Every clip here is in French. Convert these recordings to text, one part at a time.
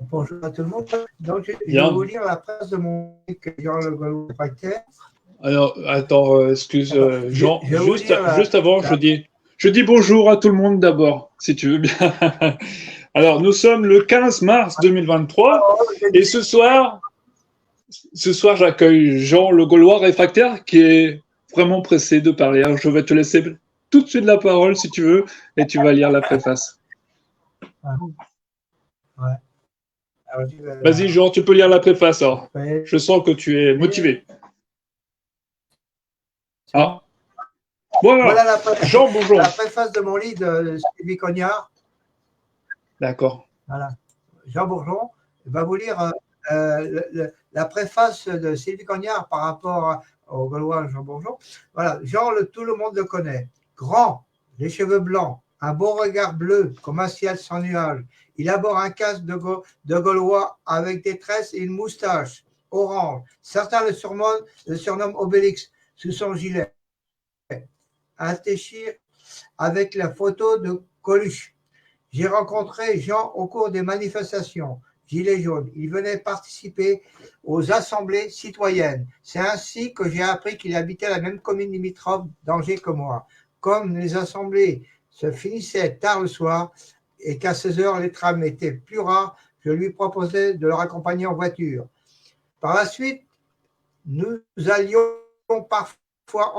Bonjour à tout le monde. Donc, je vais vous lire la presse de mon Jean Le Gaulois réfractaire. Alors, attends, excuse, Jean, juste avant, la... je dis bonjour à tout le monde d'abord, si tu veux bien. Alors, nous sommes le 15 mars 2023 et ce soir, j'accueille Jean Le Gaulois réfractaire qui est vraiment pressé de parler. Alors, je vais te laisser tout de suite la parole si tu veux et tu vas lire la préface. Ouais. Vas-y, Jean, tu peux lire la préface. Alors. Je sens que tu es motivé. Ah. Voilà la préface, Jean, bonjour. La préface de mon livre de Sylvie Cognard. D'accord. Voilà. Jean Bourgeon va vous lire la préface de Sylvie Cognard par rapport au Gaulois Jean Bourgeon. Voilà. Jean, tout le monde le connaît. Grand, les cheveux blancs, un beau regard bleu comme un ciel sans nuages. Il arbore un casque de Gaulois avec des tresses et une moustache orange. Certains le surnomment Obélix sous son gilet. Un téchir avec la photo de Coluche. J'ai rencontré Jean au cours des manifestations Gilets jaunes. Il venait participer aux assemblées citoyennes. C'est ainsi que j'ai appris qu'il habitait la même commune limitrophe d'Angers que moi. Comme les assemblées se finissaient tard le soir et qu'à 16 heures les trams étaient plus rares, je lui proposais de le raccompagner en voiture. Par la suite, nous allions parfois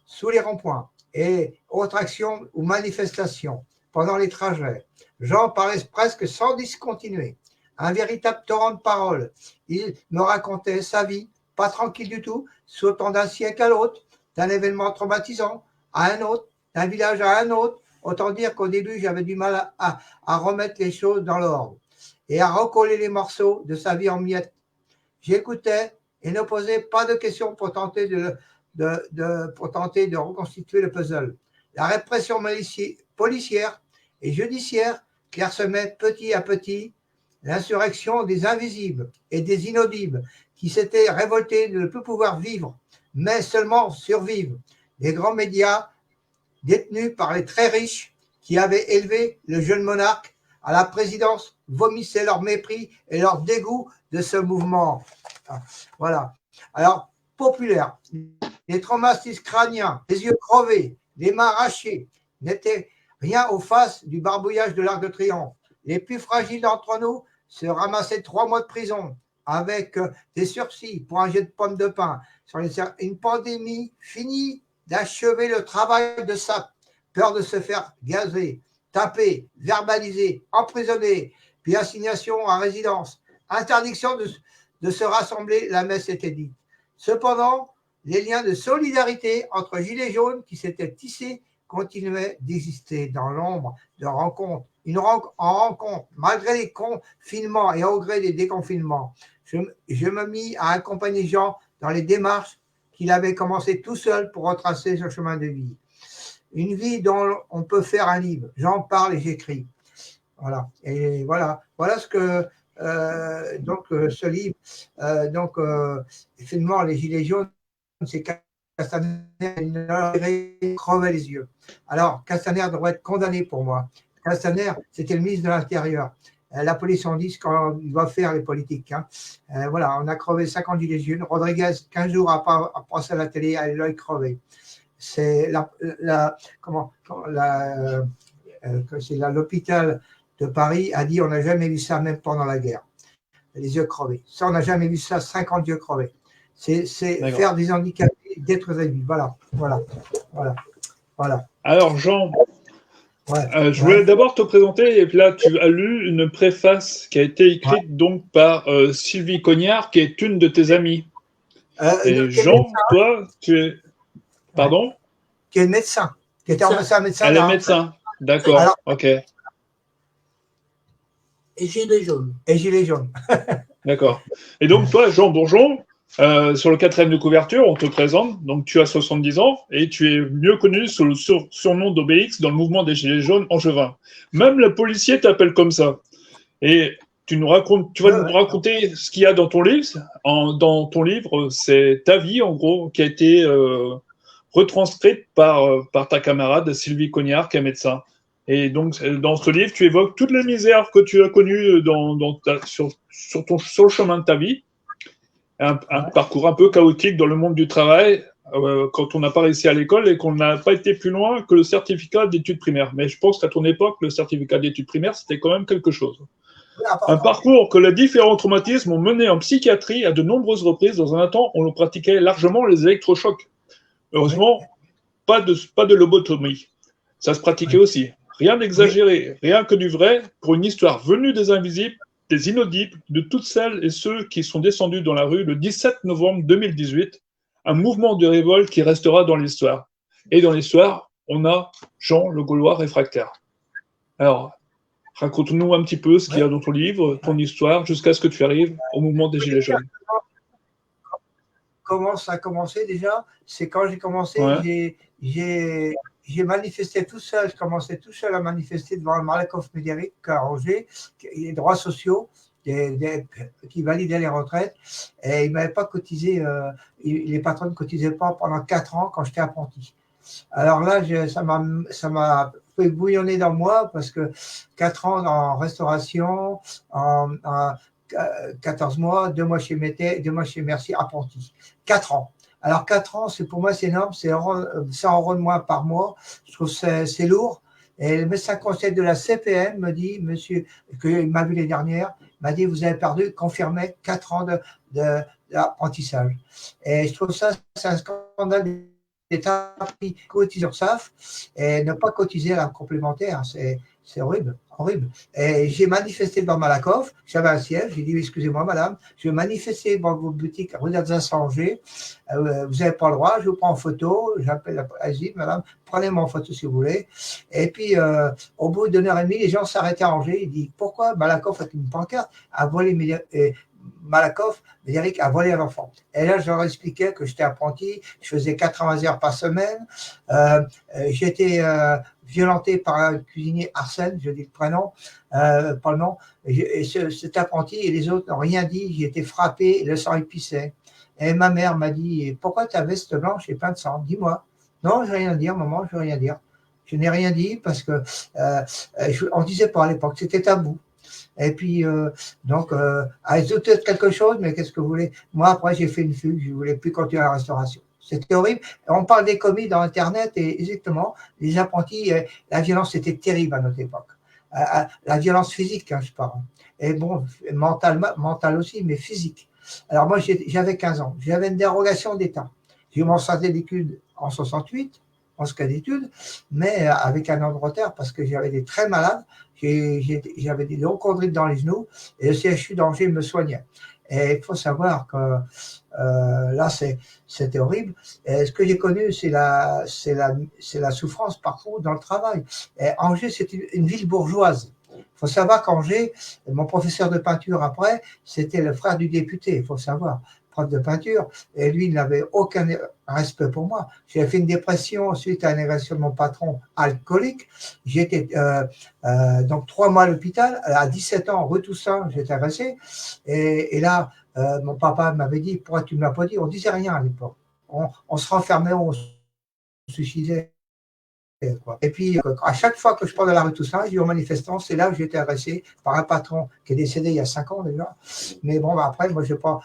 sous les ronds-points et autres actions ou manifestations pendant les trajets. Jean parlait presque sans discontinuer. Un véritable torrent de paroles. Il me racontait sa vie, pas tranquille du tout, sautant d'un siècle à l'autre, d'un événement traumatisant à un autre, d'un village à un autre. Autant dire qu'au début, j'avais du mal à remettre les choses dans l'ordre et à recoller les morceaux de sa vie en miettes. J'écoutais et ne posais pas de questions pour tenter de reconstituer le puzzle. La répression policière et judiciaire clairsemait petit à petit l'insurrection des invisibles et des inaudibles qui s'étaient révoltés de ne plus pouvoir vivre, mais seulement survivre. Les grands médias détenus par les très riches qui avaient élevé le jeune monarque à la présidence vomissaient leur mépris et leur dégoût de ce mouvement. Voilà. Alors, populaire, les traumatismes crâniens, les yeux crevés, les mains arrachées, n'étaient rien aux faces du barbouillage de l'Arc de Triomphe. Les plus fragiles d'entre nous se ramassaient 3 mois de prison avec des sursis pour un jet de pommes de pain. Une pandémie finie d'achever le travail de sa peur de se faire gazer, taper, verbaliser, emprisonner, puis assignation à résidence, interdiction de se rassembler, la messe était dite. Cependant, les liens de solidarité entre Gilets jaunes qui s'étaient tissés continuaient d'exister dans l'ombre de rencontres. En rencontre, malgré les confinements et au gré des déconfinements, je me mis à accompagner Jean dans les démarches qu'il avait commencées tout seul pour retracer son chemin de vie. Une vie dont on peut faire un livre. J'en parle et j'écris. Voilà. Et voilà ce que ce livre. Finalement, les Gilets jaunes, c'est Castaner crevait les yeux. Alors, Castaner devrait être condamné pour moi. Castaner, c'était le ministre de l'Intérieur. La police en dit ce qu'on doit faire, les politiques. Voilà, on a crevé 50 Gilets jaunes. Rodriguez, 15 jours après passer à la télé, a l'œil crevé. C'est l'hôpital de Paris a dit on n'a jamais vu ça, même pendant la guerre. Les yeux crevés. Ça, on n'a jamais vu ça, 50 yeux crevés. C'est faire des handicapés d'être réduits. Voilà. Alors, Jean, je voulais d'abord te présenter, et puis là, tu as lu une préface qui a été écrite donc par Sylvie Cognard, qui est une de tes amies. Et Jean, toi, tu es... Pardon? Qui est médecin. Qui était médecin. Elle est médecin. D'accord. Alors, ok. Et Gilets jaunes. D'accord. Et donc, toi, Jean Bourgeon, sur le 4e de couverture, on te présente. Donc, tu as 70 ans et tu es mieux connu sous le surnom d'Obélix dans le mouvement des Gilets jaunes angevins. Même le policier t'appelle comme ça. Et tu vas nous raconter ce qu'il y a dans ton livre. Dans ton livre, c'est ta vie, en gros, qui a été retranscrite par ta camarade Sylvie Cognard, qui est médecin. Et donc, dans ce livre, tu évoques toutes les misères que tu as connues sur le chemin de ta vie. Un parcours un peu chaotique dans le monde du travail, quand on n'a pas réussi à l'école et qu'on n'a pas été plus loin que le certificat d'études primaires. Mais je pense qu'à ton époque, le certificat d'études primaires, c'était quand même quelque chose. Un parcours que les différents traumatismes ont mené en psychiatrie à de nombreuses reprises. Dans un temps, on pratiquait largement les électrochocs. Heureusement, pas de lobotomie. Ça se pratiquait aussi. Rien d'exagéré, rien que du vrai, pour une histoire venue des invisibles, des inaudibles, de toutes celles et ceux qui sont descendus dans la rue le 17 novembre 2018, un mouvement de révolte qui restera dans l'histoire. Et dans l'histoire, on a Jean le Gaulois réfractaire. Alors, raconte-nous un petit peu ce qu'il y a dans ton livre, ton histoire, jusqu'à ce que tu arrives au mouvement des Gilets jaunes. Comment ça a commencé déjà? C'est quand j'ai commencé, j'ai manifesté tout seul, je commençais tout seul à manifester devant le Malakoff Médéric à Angers, les droits sociaux qui validaient les retraites, et ils ne m'avaient pas cotisé, les patrons ne cotisaient pas pendant 4 ans quand j'étais apprenti. Alors là, ça m'a fait bouillonner dans moi parce que 4 ans en restauration, en 14 mois, 2 mois chez Mété, 2 mois chez Merci, apprenti. 4 ans. Alors 4 ans, pour moi, c'est énorme, c'est 100 € de moins par mois. Je trouve que c'est lourd. Et le médecin conseil de la CPM me dit, monsieur, qu'il m'a vu les dernières, m'a dit, vous avez perdu, confirmé 4 ans d'apprentissage. Et je trouve ça, c'est un scandale d'État qui cotise URSSAF et ne pas cotiser à la complémentaire. C'est horrible, horrible. Et j'ai manifesté devant Malakoff, j'avais un siège, j'ai dit, excusez-moi madame, je vais manifester devant vos boutiques rue d'Alsace à Angers, vous n'avez pas le droit, je vous prends en photo, j'appelle l'asile, madame, prenez-moi en photo si vous voulez. Et puis, au bout d'1 heure et demie, les gens s'arrêtaient à Angers, ils disent, pourquoi Malakoff a une pancarte à voler Malakoff, Médéric a volé un enfant. Et là, je leur expliquais que j'étais apprenti, je faisais 80 heures par semaine, j'étais violenté par un cuisinier Arsène, je dis le prénom, pas le nom, et cet apprenti et les autres n'ont rien dit, j'ai été frappé, le sang épissait. Et ma mère m'a dit, pourquoi ta veste blanche est pleine de sang? Dis-moi. Non, je n'ai rien à dire, maman, je n'ai rien à dire. Je n'ai rien dit parce que on ne disait pas à l'époque, c'était tabou. Et puis, donc, elle doutait de quelque chose, mais qu'est-ce que vous voulez? Moi, après, j'ai fait une fugue, je ne voulais plus continuer la restauration. C'était horrible. On parle des commis dans Internet et exactement, les apprentis, la violence était terrible à notre époque. La violence physique, hein, je parle. Et bon, mentale aussi, mais physique. Alors moi, j'avais 15 ans. J'avais une dérogation d'État. J'ai eu mon certificat d'études en 68, en ce cas d'études, mais avec un an de retard parce que j'avais des très malades. J'avais des chondrites dans les genoux et le CHU d'Angers me soignait. Et il faut savoir que là, c'était horrible. Et ce que j'ai connu, c'est la souffrance partout dans le travail. Et Angers, c'est une ville bourgeoise. Il faut savoir qu'Angers, mon professeur de peinture après, c'était le frère du député, il faut savoir, prof de peinture, et lui, il n'avait aucun respect pour moi. J'ai fait une dépression suite à une agression de mon patron alcoolique. J'étais donc 3 mois à l'hôpital. À 17 ans, rue Toussaint, j'étais agressé. Et là, mon papa m'avait dit, pourquoi tu ne m'as pas dit? On ne disait rien à l'époque. On se renfermait, on se suicidait. Et puis, à chaque fois que je parle de la rue Toussaint, je dis aux manifestants, c'est là que j'ai été agressé par un patron qui est décédé il y a 5 ans déjà. Mais bon, après, moi, je n'ai pas.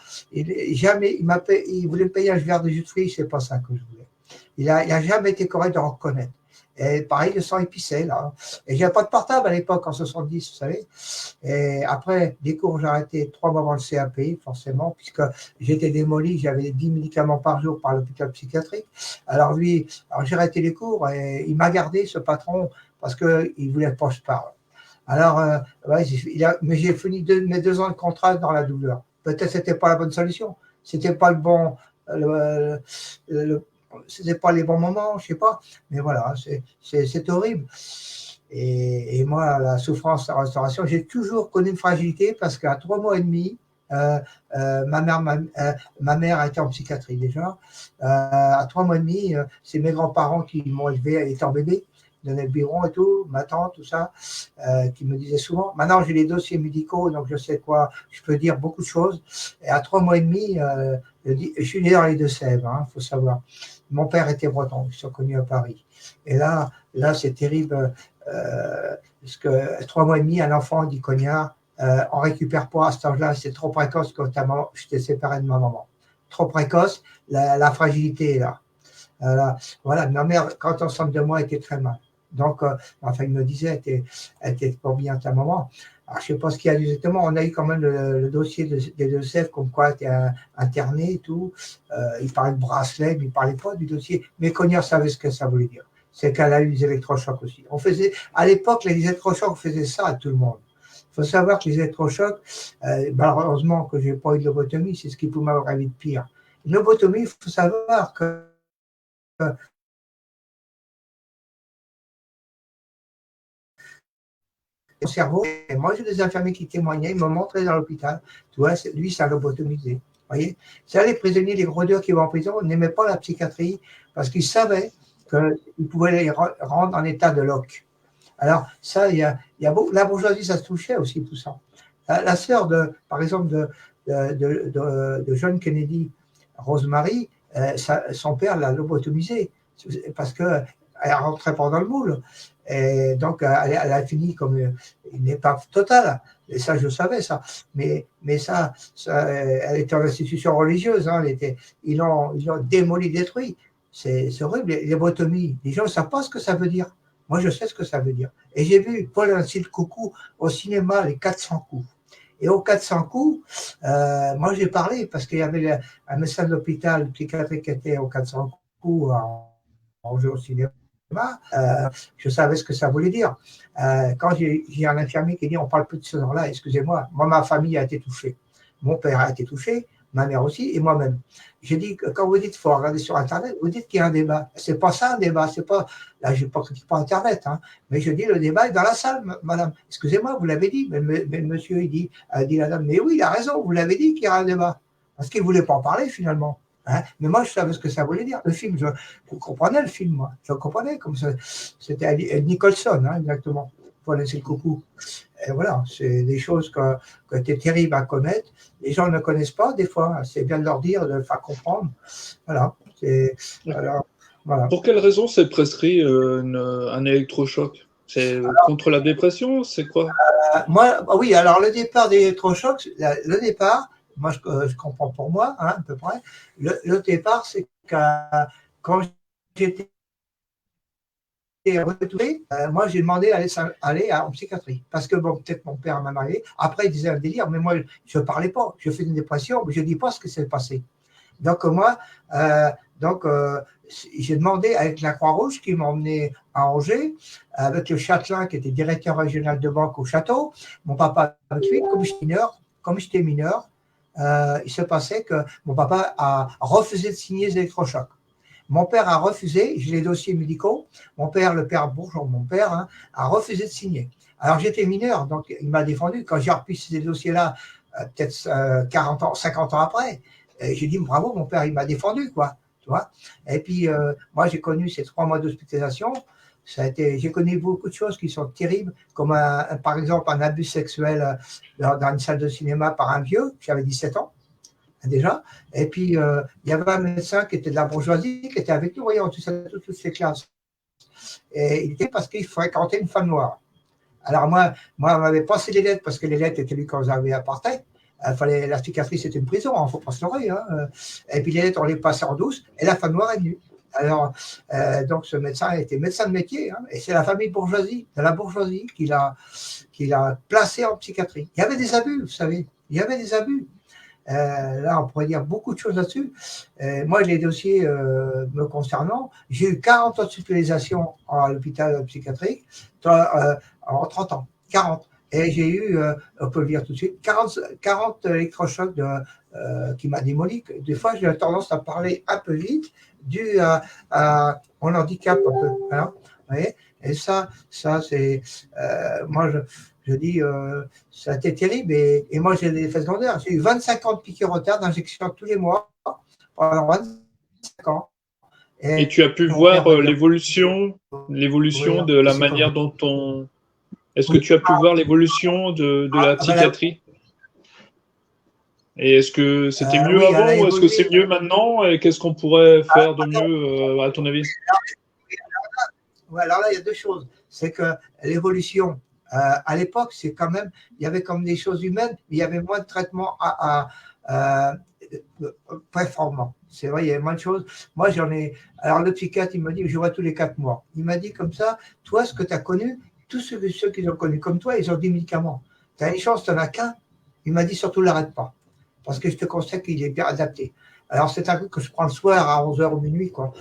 Jamais, il voulait me payer un verre de jus de fruits, c'est pas ça que je voulais. Il n'a jamais été correct de reconnaître. Et pareil, le sang épissait, là. Et j'avais pas de portable à l'époque, en 70, vous savez. Et après, des cours, j'ai arrêté 3 mois avant le CAP, forcément, puisque j'étais démoli, j'avais 10 médicaments par jour par l'hôpital psychiatrique. Alors j'ai arrêté les cours et il m'a gardé, ce patron, parce qu'il voulait pas que je parle. Alors, mais j'ai fini mes 2 ans de contrat dans la douleur. Peut-être que c'était pas la bonne solution. C'était pas le bon, c'était pas les bons moments, je sais pas, mais voilà, c'est horrible. Et moi, la souffrance en restauration, j'ai toujours connu une fragilité parce qu'à 3 mois et demi, ma mère a été en psychiatrie déjà. À 3 mois et demi, c'est mes grands-parents qui m'ont élevé étant bébé, donnaient le biberon et tout, ma tante, tout ça, qui me disait souvent. Maintenant, j'ai les dossiers médicaux, donc je sais quoi, je peux dire beaucoup de choses. Et à 3 mois et demi, je suis né dans les Deux-Sèvres, hein, faut savoir. Mon père était breton, ils sont connus à Paris. Et là c'est terrible. parce que 3 mois et demi, un enfant dit cognard, on récupère pas à cet âge-là, c'est trop précoce quand j'étais séparé de ma maman. Trop précoce, la fragilité est là. Voilà, ma mère, quand enceinte de moi, était très mal. Donc, enfin, il me disait, elle était pas bien ta maman. Alors, je sais pas ce qu'il y a exactement. On a eu quand même le dossier des deux Sèvres, comme quoi elle était internée et tout. Il parlait de bracelet, mais il parlait pas du dossier. Mais Cognard savait ce que ça voulait dire. C'est qu'elle a eu des électrochocs aussi. À l'époque, les électrochocs faisaient ça à tout le monde. Il faut savoir que les électrochocs, malheureusement que j'ai pas eu de lobotomie, c'est ce qui pouvait m'arriver de pire. Une lobotomie, il faut savoir que le cerveau, et moi j'ai des infirmiers qui témoignaient, ils m'ont montré dans l'hôpital, tu vois, lui ça lobotomisé. Voyez, ça, les prisonniers, les gros durs qui vont en prison n'aimaient pas la psychiatrie parce qu'ils savaient qu'ils pouvaient les rendre en état de loc. Alors, ça, il y a la bourgeoisie, ça se touchait aussi, tout ça. La sœur, par exemple, de John Kennedy, Rosemary, son père l'a lobotomisée parce qu'elle rentrait pas dans le moule. Et donc, elle a fini comme une épave totale. Et ça, je savais, ça. Mais ça, elle était en institution religieuse. Hein, ils l'ont démoli, détruit. C'est horrible. Les lobotomies, les gens ne savent pas ce que ça veut dire. Moi, je sais ce que ça veut dire. Et j'ai vu Paul Ancil Coucou au cinéma, les 400 coups. Et aux 400 coups, moi, j'ai parlé parce qu'il y avait un médecin de l'hôpital psychiatrique qui était aux 400 coups en jeu au cinéma. Je savais ce que ça voulait dire. Quand j'ai un infirmier qui dit on ne parle plus de ce genre-là, excusez-moi, moi, ma famille a été touchée. Mon père a été touché, ma mère aussi, et moi-même. J'ai dit que quand vous dites qu'il faut regarder sur Internet, vous dites qu'il y a un débat. C'est pas ça un débat, c'est pas. Là, je ne critique pas Internet, hein, mais je dis le débat est dans la salle, madame. Excusez-moi, vous l'avez dit, mais le monsieur, il dit la dame, mais oui, il a raison, vous l'avez dit qu'il y a un débat. Parce qu'il ne voulait pas en parler finalement. Hein, mais moi, je savais ce que ça voulait dire. Le film, vous comprenez le film, moi. Je comprenais comme ça. C'était Nicholson, hein, exactement. Pour laisser le coucou. Et voilà, c'est des choses que c'est terrible à connaître. Les gens ne connaissent pas, des fois. C'est bien de leur dire, de leur faire comprendre. Voilà. Alors, voilà. Pour quelle raison c'est prescrit un électrochoc? C'est contre la dépression? C'est quoi? Moi, oui, alors le départ des électrochocs, le départ, moi je comprends pour moi, hein, à peu près. Le départ, c'est que quand j'étais retrouvé, moi j'ai demandé à aller en psychiatrie. Parce que bon, peut-être mon père m'a marié. Après, il disait un délire, mais moi je ne parlais pas. Je fais une dépression, mais je ne dis pas ce qui s'est passé. Donc moi, j'ai demandé avec la Croix-Rouge qui m'a emmené à Angers, avec le châtelain qui était directeur régional de banque au château, mon papa avec lui, comme j'étais mineur, il se passait que mon papa a refusé de signer les électrochocs. Mon père a refusé, j'ai les dossiers médicaux, le père Bourgeon, mon père, hein, a refusé de signer. Alors j'étais mineur, donc il m'a défendu. Quand j'ai repris ces dossiers-là, peut-être 40 ans, 50 ans après, j'ai dit bravo, mon père, il m'a défendu, quoi. Tu vois. Et puis, moi, j'ai connu ces 3 mois d'hospitalisation. J'ai connu beaucoup de choses qui sont terribles, comme par exemple un abus sexuel dans une salle de cinéma par un vieux, j'avais 17 ans déjà. Et puis, il y avait un médecin qui était de la bourgeoisie, qui était avec nous, voyons, toutes ces classes. Et il était parce qu'il fréquentait une femme noire. Alors moi, on m'avait passé les lettres parce que les lettres étaient lues quand j'avais apartheid. La psychiatrie, c'était une prison, il ne faut pas se leurrer. Hein. Et puis les lettres, on les passait en douce, et la femme noire est venue. Alors, donc ce médecin était médecin de métier, hein, et c'est la famille de la bourgeoisie qui l'a placé en psychiatrie. Il y avait des abus, vous savez, il y avait des abus. Là, on pourrait dire beaucoup de choses là-dessus. Moi, les dossiers me concernant, j'ai eu 40 ans de hospitalisation à l'hôpital psychiatrique en 30 ans. 40. Et j'ai eu, on peut le dire tout de suite, 40 électrochocs qui m'a démoli. Des fois, j'ai tendance à parler un peu vite, dû à mon handicap un peu. Hein, vous voyez. Et ça c'est. Moi, je dis, ça a été terrible. Et moi, j'ai des effets secondaires. J'ai eu 25 ans de piqûres d'injection tous les mois pendant 25 ans. Et tu as pu voir l'évolution de la manière dont on. Est-ce que tu as pu voir l'évolution de la psychiatrie? Et est-ce que c'était mieux avant ou est-ce que c'est mieux maintenant? Et qu'est-ce qu'on pourrait faire de mieux, à ton avis? Alors là, il y a deux choses. c'est que l'évolution, à l'époque, c'est quand même, il y avait comme des choses humaines, mais il y avait moins de traitements performants. C'est vrai, il y avait moins de choses. Moi, j'en ai. Alors, le psychiatre, il m'a dit, je vois tous les 4 mois. Il m'a dit comme ça, toi, ce que tu as connu, tous ceux qui ont connu comme toi, ils ont des médicaments. Tu as une chance, tu n'en as qu'un. Il m'a dit, surtout, l'arrête pas. Parce que je te conseille qu'il est bien adapté. Alors, c'est un truc que je prends le soir à 11h ou minuit, quoi.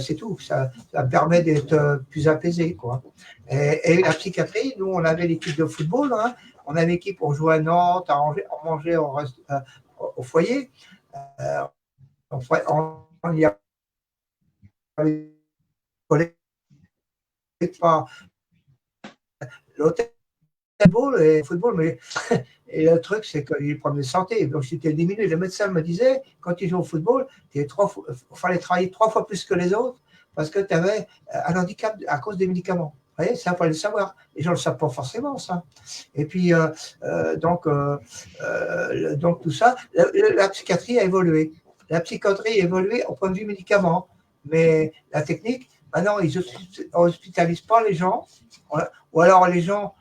C'est tout. Ça me permet d'être plus apaisé, quoi. Et la psychiatrie, nous, on avait l'équipe de football, hein. On avait l'équipe, on jouait à Nantes, on mangeait au foyer. On y avait pas l'hôtel football, mais et le truc, c'est qu'il y a des problèmes de santé. Donc, j'étais diminué. Le médecin me disait, quand tu joues au football, il fallait travailler 3 fois plus que les autres parce que tu avais un handicap à cause des médicaments. Vous voyez, ça, il fallait le savoir. Les gens ne le savent pas forcément, ça. Et puis, donc, tout ça, la psychiatrie a évolué. La psychiatrie a évolué au point de vue médicaments. Mais la technique, maintenant, ils n'hospitalisent pas les gens. Ou alors, les gens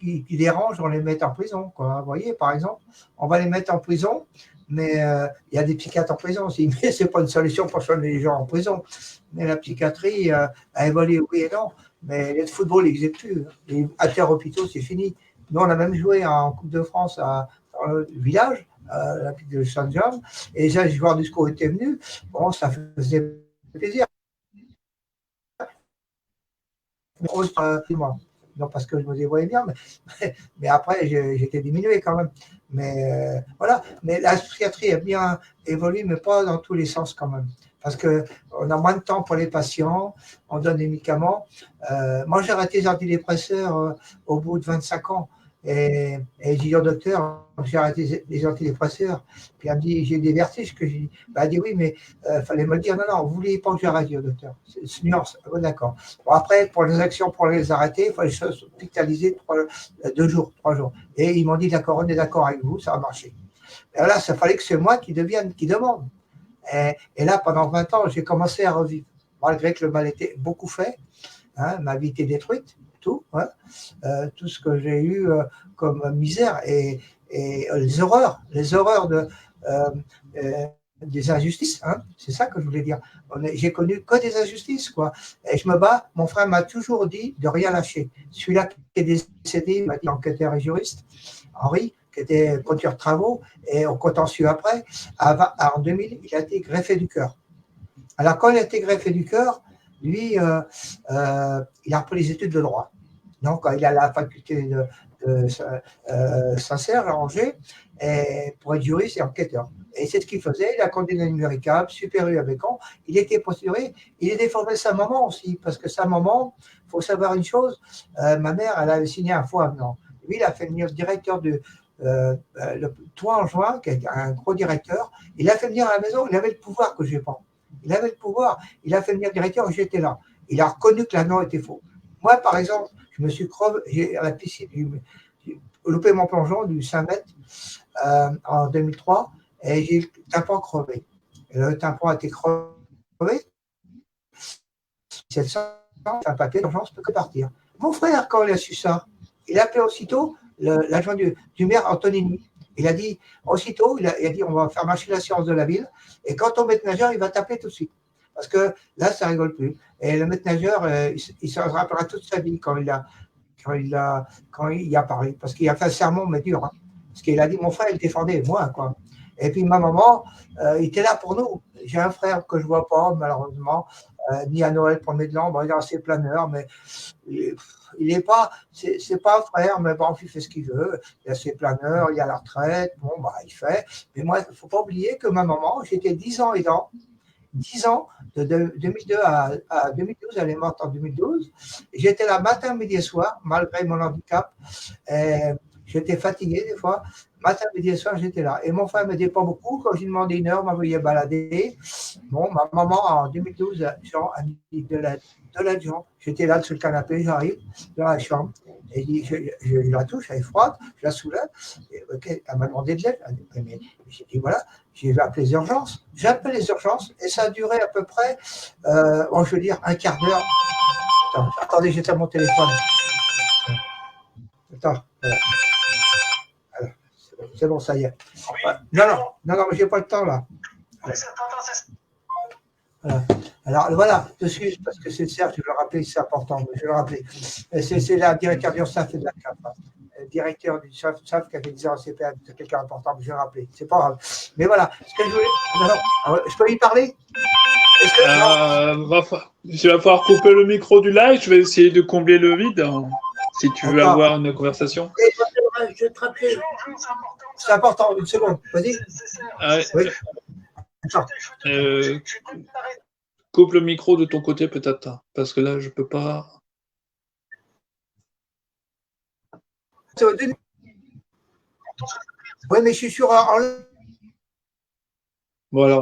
qui dérangent, on les met en prison, quoi. Vous voyez, par exemple, on va les mettre en prison, mais il y a des psychiatres en prison aussi, mais ce n'est pas une solution pour soigner les gens en prison. Mais la psychiatrie a évolué, oui et non, mais le football n'existe plus. Les hôpitaux, c'est fini. Nous, on a même joué en Coupe de France dans le village, la Coupe de Saint-Jean, et les joueurs du SCO étaient venus. Bon, ça faisait plaisir. Non, parce que je me dévoyais bien, mais après, j'étais diminué quand même. Mais voilà. Mais la psychiatrie a bien évolué, mais pas dans tous les sens quand même. Parce qu'on a moins de temps pour les patients, on donne des médicaments. Moi, j'ai arrêté les antidépresseurs au bout de 25 ans. Et j'ai dit au docteur, j'ai arrêté les antidépresseurs. Puis elle me dit, j'ai des vertiges. Elle dit oui, mais il fallait me le dire. Non, vous ne vouliez pas que j'arrête, au docteur. C'est une nuance. Bon, d'accord. Bon, après, pour les actions, pour les arrêter, il fallait se hospitaliser 2 jours, 3 jours. Et ils m'ont dit, d'accord, on est d'accord avec vous, ça va marcher. Et là, ça fallait que c'est moi qui demande. Et là, pendant 20 ans, j'ai commencé à revivre. Malgré que le mal était beaucoup fait, hein, ma vie était détruite, tout, hein, tout ce que j'ai eu comme misère et les horreurs des injustices, hein, c'est ça que je voulais dire. J'ai connu que des injustices, quoi. Et je me bats. Mon frère m'a toujours dit de rien lâcher. Celui-là qui est décédé, il m'a dit enquêteur et juriste, Henri, qui était conducteur de travaux, et au contentieux après, en 2000, il a été greffé du cœur. Alors, quand il a été greffé du cœur, lui, il a repris les études de droit. Donc, il a la faculté de Saint-Serge à Angers pour être juriste et enquêteur. Et c'est ce qu'il faisait. Il a conduit un numéricable, Super U à Bécamp. Il était procéduré. Il a défendu sa maman aussi, parce que sa maman, il faut savoir une chose, ma mère, elle avait signé un faux avenant. Lui, il a fait venir le directeur de Toit en Juin, qui est un gros directeur. Il a fait venir à la maison. Il avait le pouvoir que je n'ai pas. Il avait le pouvoir. Il a fait venir le directeur et j'étais là. Il a reconnu que l'avenant était faux. Moi, par exemple, je me suis crevé à la piscine, j'ai loupé mon plongeon du 5 mètres en 2003 et j'ai le tympan crevé. Et le tympan a été crevé. C'est le sang, un papier d'urgence, peut que partir. Mon frère, quand il a su ça, il a appelé aussitôt l'adjoint du maire Antonini. Il a dit aussitôt, il a dit on va faire marcher la science de la ville et quand ton maître nageur, il va t'appeler tout de suite. Parce que là, ça ne rigole plus. Et le maître nageur, il se rappellera toute sa vie quand il y a parlé. Parce qu'il a fait un sermon, mais dur. Hein. Parce qu'il a dit, mon frère, il défendait moi. Quoi. Et puis ma maman, il était là pour nous. J'ai un frère que je ne vois pas, malheureusement, ni à Noël pour mettre de l'ombre, il est assez planeur, mais il n'est pas, c'est pas un frère, mais bon, il fait ce qu'il veut. Il a ses planeurs, il a la retraite, bon, bah, il fait. Mais moi, il ne faut pas oublier que ma maman, j'étais 10 ans aidant. 10 ans, de 2002 à 2012, elle est morte en 2012. J'étais là matin, midi et soir, malgré mon handicap. J'étais fatigué des fois. Matin, midi et soir, j'étais là. Et mon frère ne m'aidait pas beaucoup. Quand j'ai demandé une heure, m'envoyait balader. Bon, ma maman, en 2012, Jean a dit de l'aide, Jean. J'étais là sur le canapé, j'arrive dans la chambre. Et je la touche, elle est froide, je la soulève. Et, okay, elle m'a demandé de l'aide. Mais j'ai dit, voilà, j'ai appelé les urgences. J'ai appelé les urgences et ça a duré à peu près, je veux dire, un quart d'heure. Attendez, j'éteins mon téléphone. Attends, voilà. Voilà. C'est bon, ça y est. Non, j'ai pas le temps là. Voilà. Alors voilà, je suis, parce que c'est Serge, je vais le rappeler, c'est important, je vais le rappeler. C'est la directeur du SAF et de la CAP. Directeur du SAF qui avait dit en CPA, c'est quelqu'un d'important, je vais le rappeler. C'est pas grave. Mais voilà, ce que je voulais. Non, je peux lui parler? Tu vas falloir couper le micro du live, je vais essayer de combler le vide, hein, si tu veux avoir une conversation. Je vais te rappeler. C'est important, une seconde, vas-y. Oui. Coupe le micro de ton côté peut-être, parce que là je peux pas. Oui, mais je suis sûr. Voilà.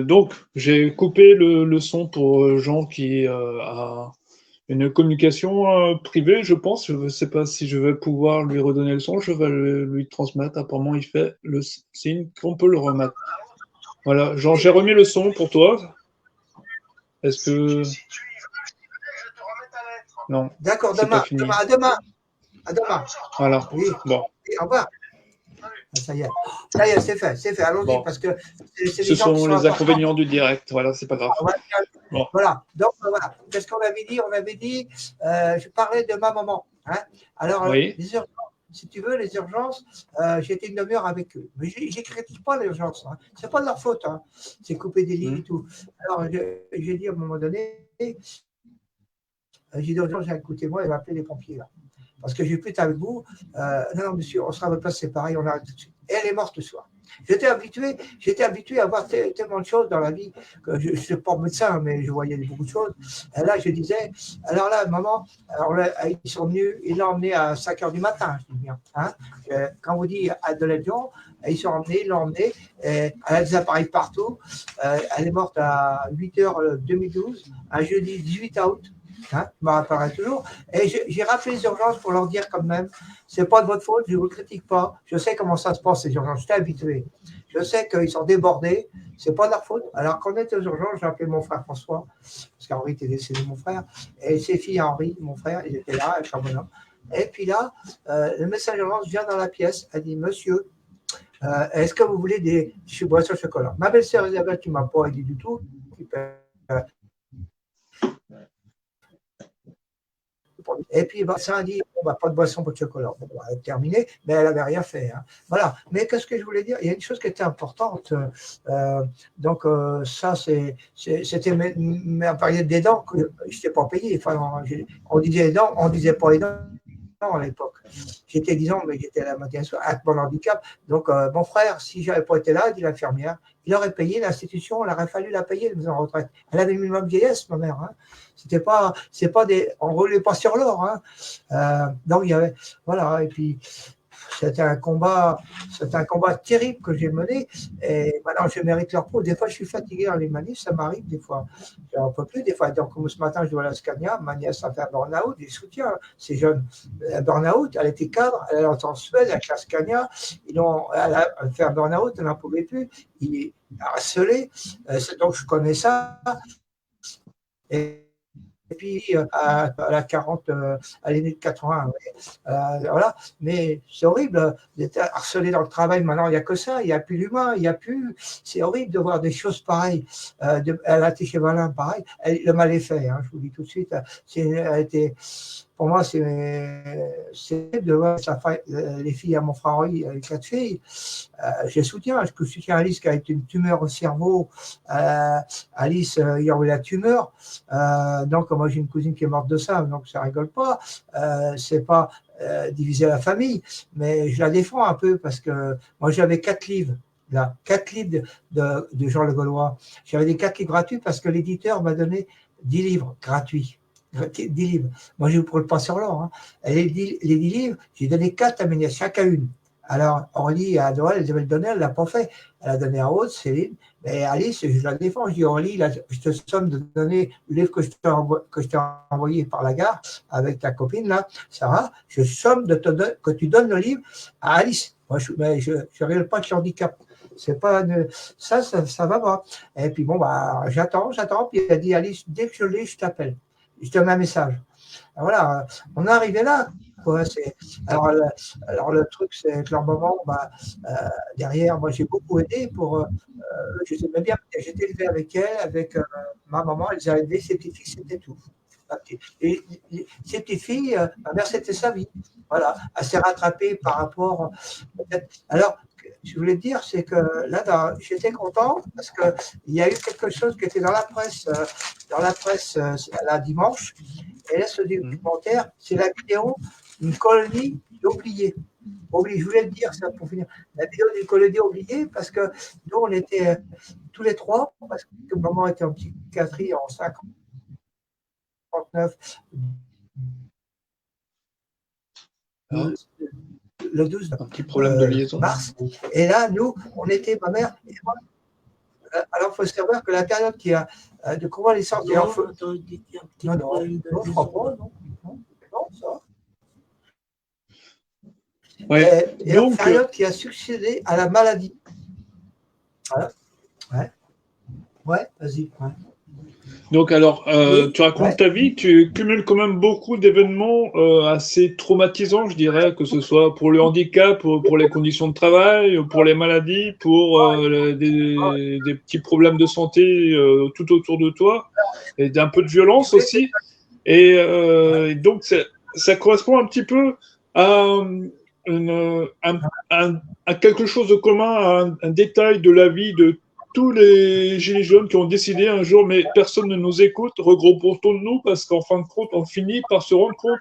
Donc j'ai coupé le son pour Jean qui a une communication privée, je pense. Je ne sais pas si je vais pouvoir lui redonner le son. Je vais lui transmettre. Apparemment, il fait le signe qu'on peut le remettre. Voilà. Jean, j'ai remis le son pour toi. Est-ce que... Non. D'accord, demain. À demain. Voilà. Oui. Bon. Au revoir. Ça y est, c'est fait. Allons-y, bon. parce que ce sont les inconvénients du direct. Voilà, c'est pas grave. Bon. Voilà. Donc voilà. Qu'est-ce qu'on avait dit? On avait dit, je parlais de ma maman. Hein. Alors, oui. les urgences, si tu veux, les urgences, j'étais une demi-heure avec eux. Mais je ne critique pas les urgences. Hein. Ce n'est pas de leur faute. Hein. C'est couper des lits et tout. Alors, j'ai dit à un moment donné, j'ai dit aux gens, écoutez-moi, il va appeler les pompiers là. Parce que j'ai pu être avec vous. Non, monsieur, on sera à votre place, c'est pareil, on arrête tout de suite. Et elle est morte ce soir. J'étais habitué à voir tellement de choses dans la vie que je ne suis pas médecin, mais je voyais beaucoup de choses. Et là, je disais, alors là, maman, alors là, ils sont venus, ils l'ont emmenée à 5 h du matin, je dis bien. Hein. Quand vous dites de l'avion, ils sont emmenés, ils l'ont emmenée, elle a des appareils partout. Elle est morte à 8 h 2012, un jeudi 18 août. Hein, je me rappellerai toujours. Et j'ai rappelé les urgences pour leur dire quand même, c'est pas de votre faute, je ne vous critique pas. Je sais comment ça se passe, les urgences, j'étais habitué. Je sais qu'ils sont débordés, c'est pas de leur faute. Alors quand on était aux urgences, j'ai appelé mon frère François, parce qu'Henri était décédé, mon frère, et ses filles Henri, mon frère, ils étaient là, avec un bonhomme. Et puis là, le médecin d'urgence vient dans la pièce, elle dit, monsieur, est-ce que vous voulez des boissons au chocolat? Ma belle-sœur Isabelle, qui ne m'a pas aidé du tout, et puis, ça a dit, bon, pas de boisson, pas de chocolat. Bon, elle a terminé, mais elle n'avait rien fait. Hein. Voilà. Mais qu'est-ce que je voulais dire? Il y a une chose qui était importante. Donc, ça, c'était ma période des dents que je n'étais pas payé. Enfin, on disait dents, on ne disait pas les dents à l'époque. J'étais 10 ans, mais j'étais à la moitié avec mon handicap. Donc, mon frère, si je n'avais pas été là, dit l'infirmière, il aurait payé l'institution, il aurait fallu la payer, elle en retraite. Elle avait le minimum vieillesse, ma mère. Hein. On ne roulait pas sur l'or. Hein. Donc, il y avait, voilà, et puis, c'était un combat terrible que j'ai mené. Et maintenant, je mérite leur peau. Des fois, je suis fatigué dans les manifs, ça m'arrive des fois. Je n'en peux plus. Des fois, donc, comme ce matin, je dois aller à Scania. Ma nièce a fait un burn-out. Je soutiens ces jeunes. Un burn-out, elle était cadre, elle est en Suède avec la Scania. Elle a fait un burn-out, elle n'en pouvait plus. Il est harcelé. Donc, je connais ça. Et puis à la 40, à l'aîné de 80. Voilà. Mais c'est horrible d'être harcelé dans le travail. Maintenant, il n'y a que ça. Il n'y a plus l'humain. C'est horrible de voir des choses pareilles. Elle a été chez Valin, pareil. Le mal est fait. Hein, je vous dis tout de suite. Pour moi, c'est de voir les filles à mon frère Henri, les 4 filles. Je soutiens Alice qui a été une tumeur au cerveau. Alice, il y a eu la tumeur. Donc, moi, j'ai une cousine qui est morte de ça, donc ça rigole pas. C'est pas diviser la famille, mais je la défends un peu parce que moi, j'avais 4 livres. Là, 4 livres de Jean Le Gaulois. J'avais des 4 livres gratuits parce que l'éditeur m'a donné 10 livres gratuits. 10 livres. Moi, je ne vous le pas sur l'or. Hein. Les 10 livres, j'ai donné 4 à mes nièces, chacun une. Alors, Aurélie, à Noël, elle devait le donner, elle ne l'a pas fait. Elle a donné à Aude, Céline. Mais Alice, je la défends. Je dis, Aurélie, je te somme de donner le livre que je t'ai envoyé par la gare avec ta copine, là, Sarah. Je somme que tu donnes le livre à Alice. Moi, je ne révèle pas de son handicap. C'est pas ça va pas. Et puis, bon, j'attends. Puis, elle a dit, Alice, dès que je l'ai, je t'appelle. je te mets un message. Voilà, on est arrivé là. Quoi, alors, le truc, c'est que leur maman, derrière, moi, j'ai beaucoup aidé pour. Je sais même bien, j'étais élevé avec elle, avec ma maman, elle les a élevés, ses petites filles, c'était tout. Et ces petites filles, ma mère, c'était sa vie. Voilà, elle s'est rattrapée par rapport. Alors, je voulais te dire, c'est que là, j'étais content parce qu'il y a eu quelque chose qui était dans la presse la dimanche. Et là, ce documentaire, c'est la vidéo d'une colonie oubliée. Je voulais te dire ça pour finir. La vidéo d'une colonie oubliée parce que nous, on était tous les trois, parce que maman était en psychiatrie en 59. Le 12 un petit problème de liaison. Mars. Et là, nous, on était, ma mère et moi. Alors, il faut savoir que la période qui a de convalescence. Non, je crois pas, non, ça. Ouais. Et donc, la période qui a succédé à la maladie. Voilà. Ouais, vas-y. Ouais. Donc alors, tu racontes ta vie, tu cumules quand même beaucoup d'événements assez traumatisants, je dirais, que ce soit pour le handicap, pour les conditions de travail, pour les maladies, pour des petits problèmes de santé tout autour de toi, et d'un peu de violence aussi. Et donc, ça correspond un petit peu à, à quelque chose de commun, à un détail de la vie de tous les gilets jaunes qui ont décidé un jour, mais personne ne nous écoute, regroupons-nous parce qu'en fin de compte, on finit par se rendre compte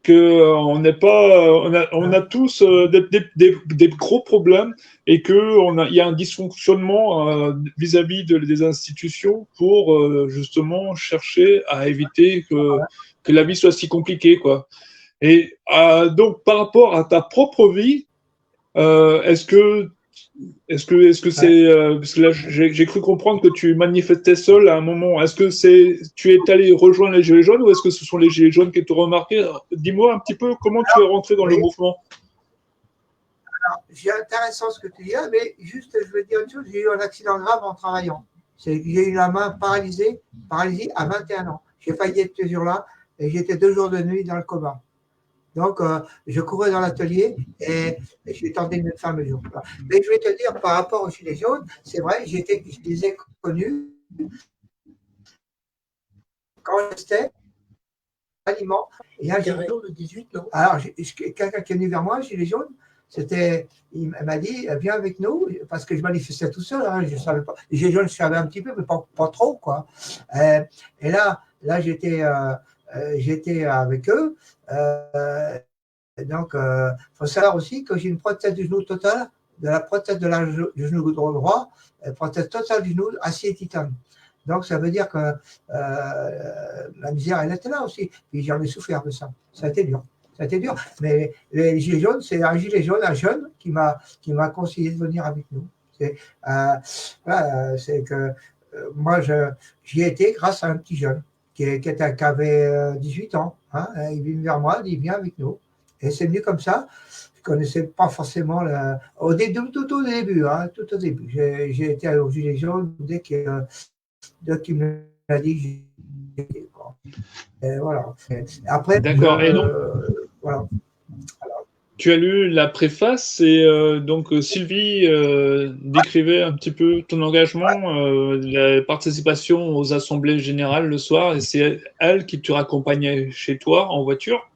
qu'on n'est pas, on a tous des gros problèmes et qu'il y a un dysfonctionnement vis-à-vis des institutions pour justement chercher à éviter que la vie soit si compliquée, quoi. Et donc, par rapport à ta propre vie, est-ce que c'est parce que là j'ai cru comprendre que tu manifestais seul à un moment. Est-ce que tu es allé rejoindre les Gilets jaunes ou est-ce que ce sont les Gilets jaunes qui t'ont remarqué? Dis-moi un petit peu comment tu es rentré dans le mouvement. Alors, c'est intéressant ce que tu dis là, mais juste je veux dire une chose, j'ai eu un accident grave en travaillant. J'ai eu la main paralysée à 21 ans. J'ai failli être ce jour-là et j'étais 2 jours de nuit dans le coma. Donc, je courais dans l'atelier et je tentais de me faire mes jours. Mais je vais te dire, par rapport aux Gilets jaunes, c'est vrai, je les ai connus quand j'étais aliment. Il y a un gilet jaune le 18, non? Alors, quelqu'un qui est venu vers moi, Gilet jaune, il m'a dit, viens avec nous, parce que je manifestais tout seul, hein, je ne savais pas. Les Gilets jaunes, je savais un petit peu, mais pas trop, quoi. Et là j'étais avec eux. Donc, il faut savoir aussi que j'ai une prothèse du genou totale, de la prothèse du genou droit, prothèse totale du genou, acier et titane. Donc, ça veut dire que la misère, elle était là aussi. Puis j'en ai souffert de ça. Ça a été dur. Mais les Gilets jaunes, c'est un gilet jaune, un jeune, qui m'a conseillé de venir avec nous. C'est que moi, j'y ai été grâce à un petit jeune qui avait 18 ans. Hein, il est venu vers moi, il dit viens avec nous. Et c'est venu comme ça. Je ne connaissais pas forcément tout au début. Hein, tout au début. J'ai été au Gilet jaune dès qu'il m'a dit que j'étais. Et voilà. Après, d'accord. Et donc, voilà. Tu as lu la préface et donc Sylvie décrivait un petit peu ton engagement, la participation aux assemblées générales le soir, et c'est elle qui te raccompagnait chez toi en voiture.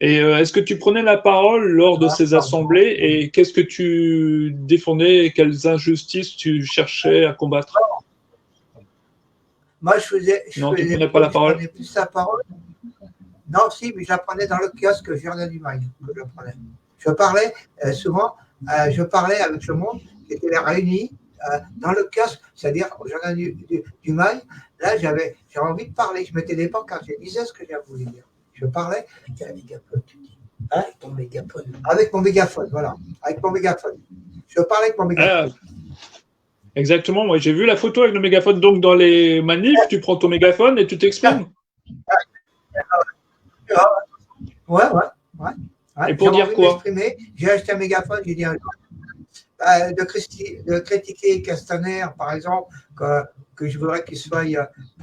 Et est-ce que tu prenais la parole lors de ces assemblées et qu'est-ce que tu défendais et quelles injustices tu cherchais à combattre? Moi, je prenais pas la parole. Plus la parole. Non, si, mais je la prenais dans le kiosque Jardin du Mail. Je parlais souvent, je parlais avec le monde qui était réuni dans le kiosque, c'est-à-dire au Jardin du Mail. Là, j'avais envie de parler. Je mettais des pancartes, je disais ce que j'avais voulu dire. Je parlais avec un mégaphone, tu dis. Hein? Avec ton mégaphone. Avec mon mégaphone, voilà. Avec mon mégaphone. Je parlais avec mon mégaphone. Exactement, moi j'ai vu la photo avec le mégaphone. Donc dans les manifs, tu prends ton mégaphone et tu t'exprimes. Ouais. Et pour dire quoi? J'ai acheté un mégaphone, j'ai dit un jour de critiquer Castaner, par exemple, que je voudrais qu'il soit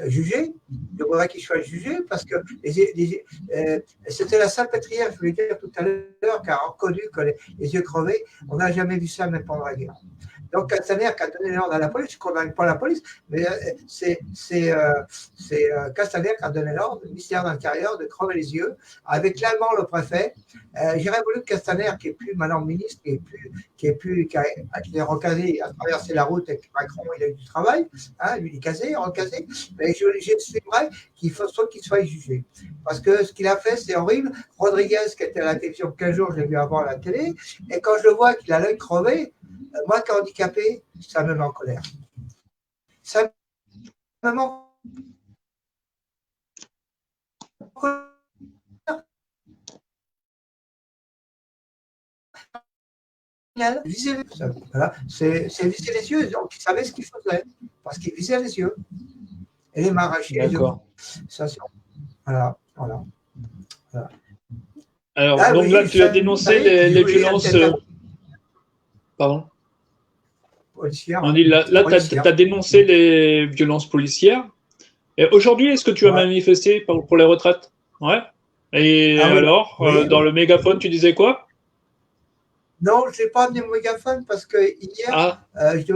jugé. Je voudrais qu'il soit jugé parce que c'était la Salpêtrière, je voulais dire tout à l'heure, qui a reconnu que les yeux crevés, on n'a jamais vu ça même pendant la guerre. Donc Castaner qui a donné l'ordre à la police, je ne condamne pas la police, mais c'est Castaner qui a donné l'ordre au ministère de l'Intérieur de crever les yeux avec l'allemand, le préfet. J'aurais voulu que Castaner, qui est plus maintenant ministre, qui est recasé, a traversé la route avec Macron, il a eu du travail, hein, lui il est casé, recasé, mais j'estimerais qu'il faut qu'il soit jugé. Parce que ce qu'il a fait, c'est horrible. Rodriguez, qui était à la télévision 15 jours, je l'ai vu avant à la télé, et quand je le vois qu'il a l'œil crevé, moi qui est handicapé, ça me met en colère. Ça me met en colère. Voilà. C'est viser les yeux, donc il savait ce qu'il faisait, parce qu'il visait les yeux. Et les m'arracher les yeux. Ça, c'est... Voilà. Alors, donc oui, là, tu as dénoncé les violences. Pardon. Policière. On dit là, tu as dénoncé les violences policières. Et aujourd'hui, est-ce que tu as manifesté pour les retraites? Ouais. Et alors, dans le mégaphone, tu disais quoi? Non, je n'ai pas amené mon mégaphone parce que hier, je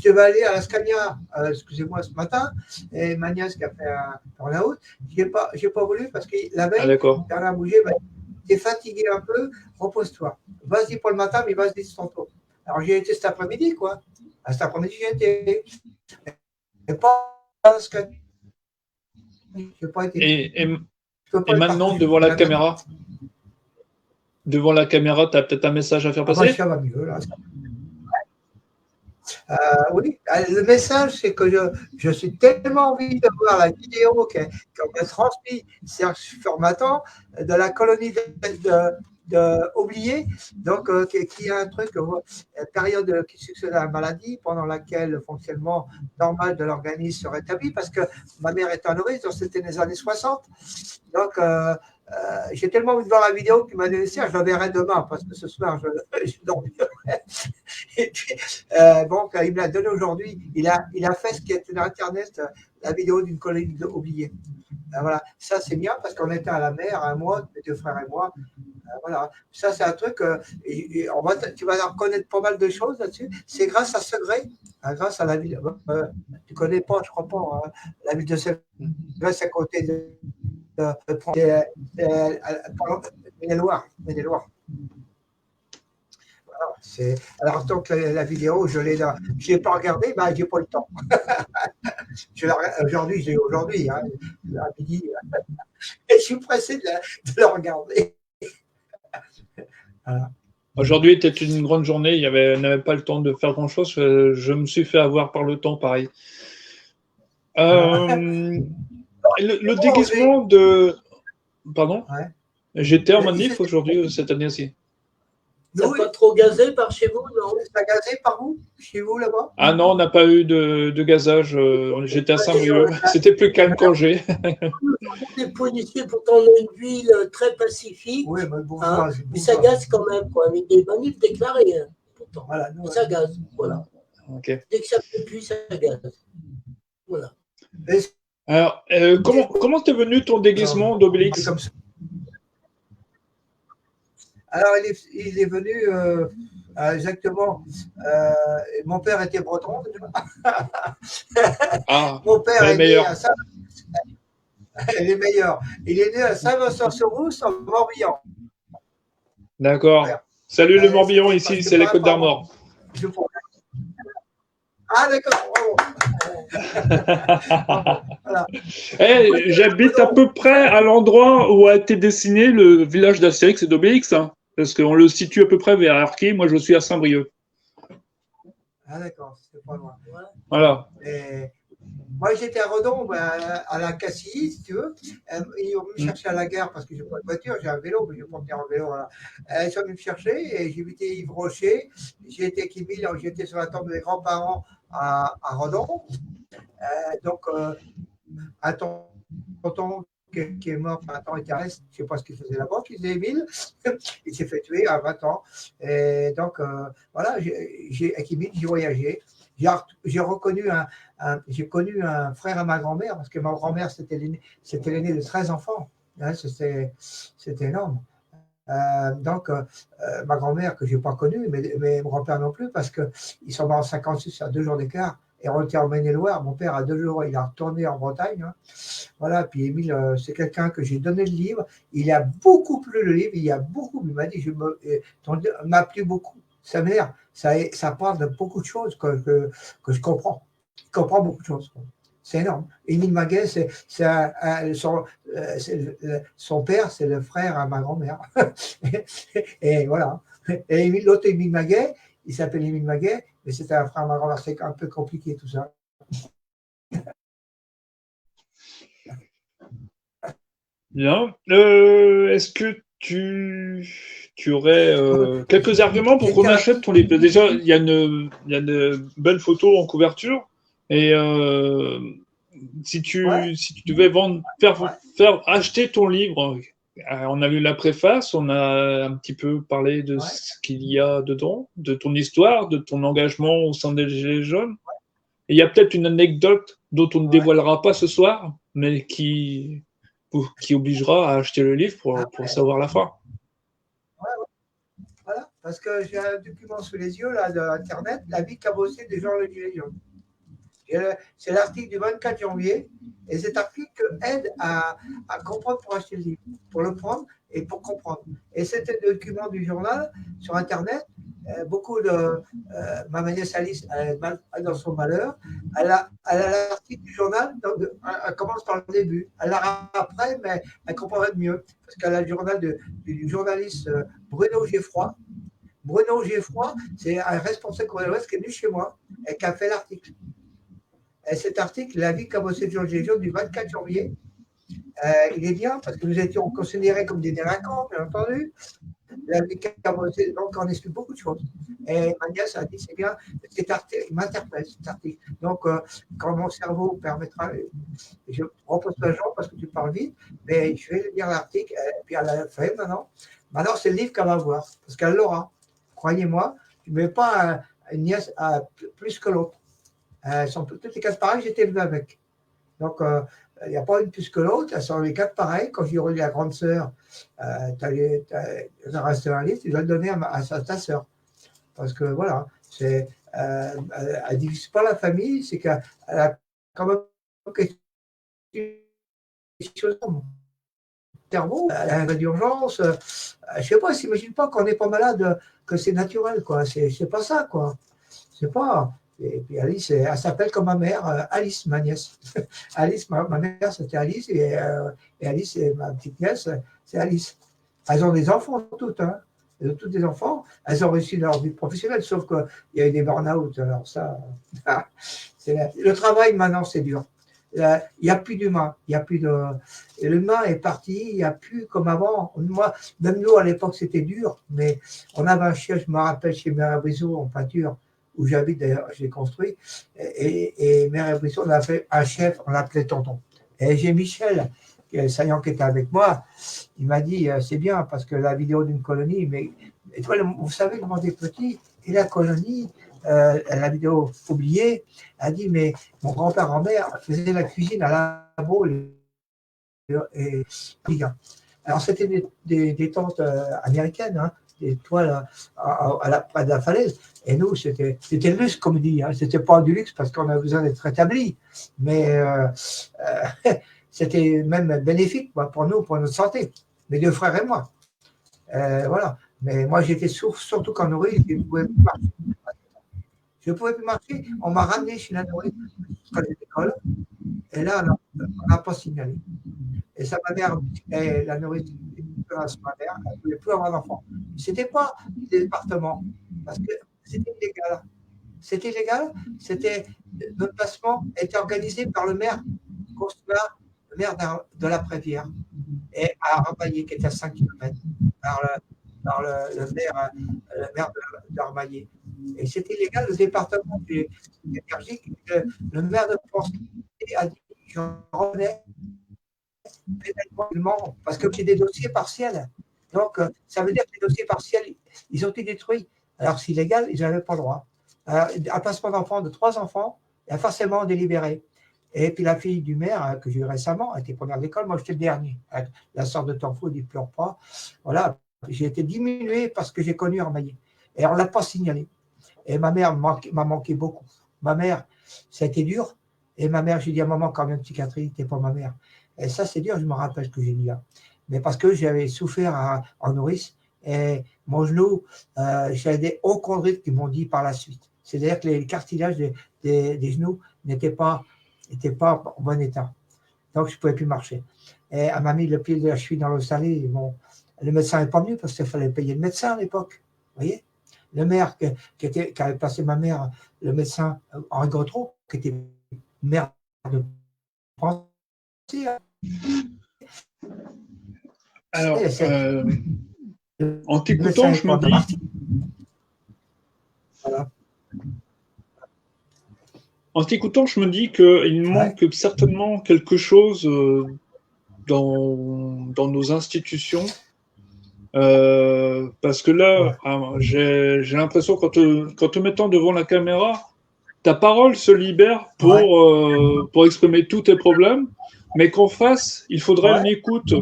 devais aller à la Scania, excusez-moi, ce matin, et ma nièce qui a fait un burn-out, je n'ai pas voulu parce que la veille, Bernard Bouger m'a dit, t'es fatigué un peu, repose-toi. Vas-y pour le matin, mais vas-y tantôt. Alors j'ai été cet après-midi, quoi. Cet après-midi, j'ai été. Et pas parce que. J'ai pas été. Et maintenant, devant la caméra? Devant la caméra, tu as peut-être un message à faire passer? Ça va mieux, là. Oui, le message, c'est que je suis tellement envie de voir la vidéo qu'on m'a transmis Serge Formatant de la colonie oubliée, donc qui a un truc, une période qui succède à la maladie, pendant laquelle le fonctionnement normal de l'organisme se rétablit, parce que ma mère est un nourrice, donc c'était les années 60. Donc, j'ai tellement envie de voir la vidéo qu'il m'a laissé, je la verrai demain, parce que ce soir, je dormirai. Et puis, bon, il me l'a donné aujourd'hui. Il a fait ce qui était dans Internet, la vidéo d'une colonie oubliée. Voilà, ça c'est bien parce qu'on était à la mer, un mois, mes deux frères et moi. Voilà, ça c'est un truc, tu vas reconnaître pas mal de choses là-dessus. C'est grâce à Segré, grâce à la ville. Tu connais pas, je crois pas, hein, la ville de Segré, c'est à côté de Maine-et-Loire. Voilà, alors, donc la vidéo, je l'ai là. Je n'ai pas regardé, je n'ai pas le temps. Aujourd'hui, hein, à midi, et je suis pressé de la regarder. Voilà. Aujourd'hui était une grande journée, il n'avait pas le temps de faire grand-chose. Je me suis fait avoir par le temps, pareil. Le déguisement de... Pardon, j'étais en manif aujourd'hui, cette année-ci. Ça n'a pas trop gazé par chez vous, non? Ça a gazé par vous, chez vous, là-bas? Ah non, on n'a pas eu de gazage. J'étais à Saint-Brieuc. C'était plus calme qu'Angers. Les policiers, pourtant, on a une ville très pacifique. Oui, mais bon, hein, mais ça gaze quand même, quoi. Avec des manifs déclarés, hein, pourtant. Voilà, mais ça gaze, voilà. Okay. Dès que ça ne fait plus, ça gaze. Voilà. Alors, comment t'es venu ton déguisement d'Obélix? Alors, il est venu exactement. Mon père était breton. Mon père est né à les meilleurs. Il est né à Saint-Vincent-sur-Rousse, en Morbihan. D'accord. Salut le Morbihan, ici, c'est les Côtes d'Armor. Ah, d'accord. Voilà. J'habite à peu près à l'endroit où a été dessiné le village d'Astérix et d'Obélix. Hein. Parce qu'on le situe à peu près vers Arquet. Moi, je suis à Saint-Brieuc. Ah, d'accord, c'est pas loin. Voilà. Moi, j'étais à Redon, à la Cassilly, si tu veux. Ils ont venu me chercher à la gare parce que je n'ai pas de voiture, j'ai un vélo, mais je ne vais pas venir en vélo. Voilà. Ils sont venus me chercher et j'ai invité Yves Rocher. J'ai été Kimil, j'étais sur la tombe des grands-parents à Redon. Donc, un tonton qui est mort, un temps, il reste, je ne sais pas ce qu'il faisait là-bas, qui faisait Émile. Il s'est fait tuer à 20 ans. Et donc, voilà, avec Émile, j'ai voyagé. J'ai reconnu j'ai connu un frère à ma grand-mère, parce que ma grand-mère, c'était l'aîné de 13 enfants. Hein, c'était énorme. Ma grand-mère, que je n'ai pas connue, mais mon grand-père non plus, parce qu'ils sont morts en 56 à 2 jours d'écart, et on était en Maine-et-Loire. Mon père, à 2 jours, il a retourné en Bretagne. Hein. Voilà, puis Émile, c'est quelqu'un que j'ai donné le livre. Il a beaucoup plu le livre, il m'a dit, m'a plu beaucoup. Sa mère, ça parle de beaucoup de choses que je comprends. Il comprend beaucoup de choses. C'est énorme. Émile Maguet, son père, c'est le frère à ma grand-mère. Et voilà. Et l'autre Émile Maguet, il s'appelle Émile Maguet, mais c'était un frère à ma grand-mère. C'est un peu compliqué tout ça. Bien. Est-ce que tu aurais quelques arguments pour qu'on achète ton livre? Déjà, il y a une belle photo en couverture. Et si tu devais faire acheter ton livre, on a lu la préface, on a un petit peu parlé de ce qu'il y a dedans, de ton histoire, de ton engagement au sein des Gilets jaunes. Et il y a peut-être une anecdote dont on ne dévoilera pas ce soir, mais qui obligera à acheter le livre pour savoir la fin. Voilà, parce que j'ai un document sous les yeux là, d'Internet, la vie cabossée des gens de Gilets jaunes. C'est l'article du 24 janvier, et cet article aide à comprendre pour acheter le livre, pour le prendre et pour comprendre. Et c'était le document du journal sur Internet. Beaucoup de ma nièce Alice, elle est dans son malheur. Elle a l'article du journal, elle commence par le début. Elle l'a après, mais elle comprendrait mieux. Parce qu'elle a le journal du journaliste Bruno Geffroy. Bruno Geffroy, c'est un responsable coronavirus qui est venu chez moi et qui a fait l'article. Et cet article, La vie cabossée de Jean Gilets jaunes du 24 janvier, il est bien parce que nous étions considérés comme des délinquants, bien entendu. La vie cabossée, donc on explique beaucoup de choses. Et ma nièce a dit, c'est bien, cet article, il m'interpelle, cet article. Donc, quand mon cerveau permettra, je repose la jambe parce que tu parles vite, mais je vais lire l'article, et puis elle l'a fait maintenant. Maintenant, c'est le livre qu'elle va voir, parce qu'elle l'aura. Croyez-moi, tu ne mets pas une nièce plus que l'autre. Elles sont toutes les quatre pareilles, j'étais élevé avec. Donc, il n'y a pas une plus que l'autre, elles sont les quatre pareilles. Quand j'ai relis la grande sœur, tu as resté un livre, tu dois le donner à ta sœur. Parce que voilà, elle ne divise pas la famille, c'est qu'elle a quand même quelque chose dans mon cerveau, elle a un peu d'urgence. Je ne sais pas, elle ne s'imagine pas qu'on n'est pas malade, que c'est naturel, quoi. C'est pas ça, quoi. C'est pas. Et puis Alice, elle s'appelle comme ma mère, Alice, ma nièce. Alice, ma mère, c'était Alice, et Alice, ma petite nièce, c'est Alice. Elles ont des enfants toutes, hein. Elles ont toutes des enfants. Elles ont réussi leur vie professionnelle, sauf qu'il y a eu des burn-out. Alors ça, le travail maintenant, c'est dur. Il n'y a plus d'humain, il y a plus de. Et l'humain est parti, il n'y a plus comme avant. Moi, même nous, à l'époque, c'était dur, mais on avait un chien, je me rappelle, chez Mère Brisot, en peinture, où j'habite d'ailleurs, je l'ai construit, et Mère Brisson, on a fait un chef, on l'appelait Tonton. Et j'ai Michel, Saillant, qui était avec moi, il m'a dit, c'est bien, parce que la vidéo d'une colonie, mais vous savez, le monde est petit, et la colonie, la vidéo oubliée, a dit, mais mon grand-père-grand-mère faisait la cuisine à la boule, et alors c'était des tentes américaines, hein, des toiles près de la falaise. Et nous, c'était le luxe, comme on dit. Hein. C'était pas du luxe parce qu'on a besoin d'être rétabli. Mais c'était même bénéfique pour nous, pour notre santé. Mes deux frères et moi. Voilà. Mais moi, j'étais surtout qu'en nourrice, je ne pouvais plus marcher. Je ne pouvais plus marcher. On m'a ramené chez la nourrice quand j'étais à l'école. Et là, on n'a pas signalé. Et ça ma mère, la nourrice, ma mère, elle ne voulait plus avoir d'enfants. Ce n'était pas des départements, parce que c'était illégal. C'était illégal, notre placement était organisé par le maire consulat, le maire de la Prévière, et à Armaillé, qui était à 5 km, par le maire d'Armaillé. Et c'était illégal, le département énergique, le maire de France a dit, j'en revenais pénalement, parce que c'est des dossiers partiels. Donc, ça veut dire que les dossiers partiels, ils ont été détruits. Alors, c'est illégal, ils n'avaient pas le droit. un placement d'enfants de 3 enfants, et forcément délibéré. Et puis la fille du maire, que j'ai eu récemment, était première d'école, moi j'étais le dernier. La sorte de temps fou, il ne pleure pas. Voilà, j'ai été diminué parce que j'ai connu Armaillé. Et on ne l'a pas signalé. Et ma mère m'a manqué beaucoup. Ma mère, ça a été dur. Et ma mère, j'ai dit à maman, quand même, psychiatrie, t'es pas ma mère. Et ça, c'est dur, je me rappelle ce que j'ai dit là. Mais parce que j'avais souffert en nourrice. Et mon genou, j'avais des hauts chondrites qui m'ont dit par la suite. C'est-à-dire que les cartilages des genoux n'étaient pas en bon état. Donc, je ne pouvais plus marcher. Et elle m'a mis le pied de la cheville dans l'eau salée. Bon, le médecin n'est pas venu parce qu'il fallait payer le médecin à l'époque. Vous voyez? Le maire qui avait placé ma mère, le médecin Henri Gautreau, qui était maire de France. Alors, en t'écoutant, je me dis... Voilà. En t'écoutant, je me dis qu'il manque certainement quelque chose dans nos institutions. Parce que là, j'ai l'impression qu'en te mettant devant la caméra, ta parole se libère pour exprimer tous tes problèmes, mais qu'en face, il faudrait une écoute.